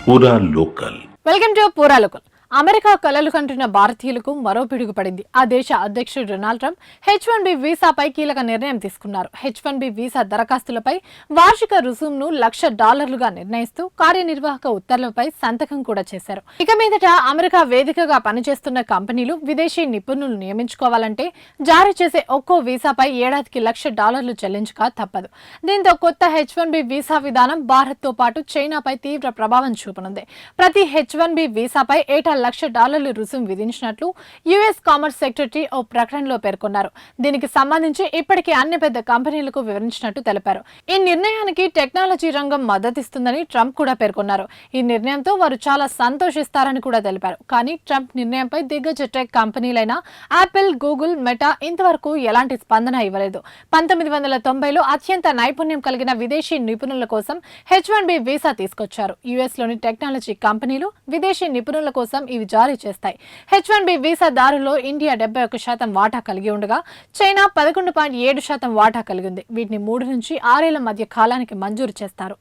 పూరా local. Welcome to పూరా local. America కలలు కంటున్న భారతీయులకు మరో పిడుగు పడింది. ఆ దేశ అధ్యక్షుడు డొనాల్డ్ ట్రంప్ H1B వీసాపై కీలక నిర్ణయం తీసుకున్నారు. H1B వీసా దరఖాస్తులపై వార్షిక రుసుమును $1,00,000గా నిర్ణయిస్తూ కార్యనిర్వాహక ఉత్తర్వులపై సంతకం కూడా చేశారు. ఇక మీదట అమెరికా వేదికగా పనిచేస్తున్న కంపెనీలు విదేశీ నిపుణులు నియమించుకోవాలంటే జారీ చేసే ఒక్కో వీసాపై ఏడాదికి $1,00,000 చెల్లించక తప్పదు. దీంతో కొత్త H1B వీసా విధానం భారత్తో పాటు చైనాపై తీవ్ర ప్రభావం చూపనుంది. ప్రతి H1B వీసాపై ఏటా $1,00,000 రుసుము విధించినట్లు యుఎస్ కామర్స్ సెక్రటరీ ఓ ప్రకటనలో పేర్కొన్నారు. దీనికి సంబంధించి ఇప్పటికే అన్ని పెద్ద కంపెనీలకు వివరించినట్టు తెలిపారు. ఈ నిర్ణయానికి టెక్నాలజీ రంగం మద్దతిస్తుందని ట్రంప్ కూడా పేర్కొన్నారు. ఈ నిర్ణయంతో వారు చాలా సంతోషిస్తారని కూడా తెలిపారు. కానీ ట్రంప్ నిర్ణయంపై దిగ్గజ టెక్ కంపెనీలైన యాపిల్, గూగుల్, మెటా ఇంతవరకు ఎలాంటి స్పందన ఇవ్వలేదు. 1990లో అత్యంత నైపుణ్యం కలిగిన విదేశీ నిపుణుల కోసం H1B వీసా తీసుకొచ్చారు. యుఎస్లోని టెక్నాలజీ కంపెనీలు విదేశీ నిపుణుల కోసం ఇవి జారీ చేస్తాయి. H1B వీసాదారుల్లో ఇండియా 71% వాటా కలిగి ఉండగా చైనా 11.7% వాటా కలిగి ఉంది. వీటిని 3 నుంచి 6 ఏళ్ల మధ్య కాలానికి మంజూరు చేస్తారు.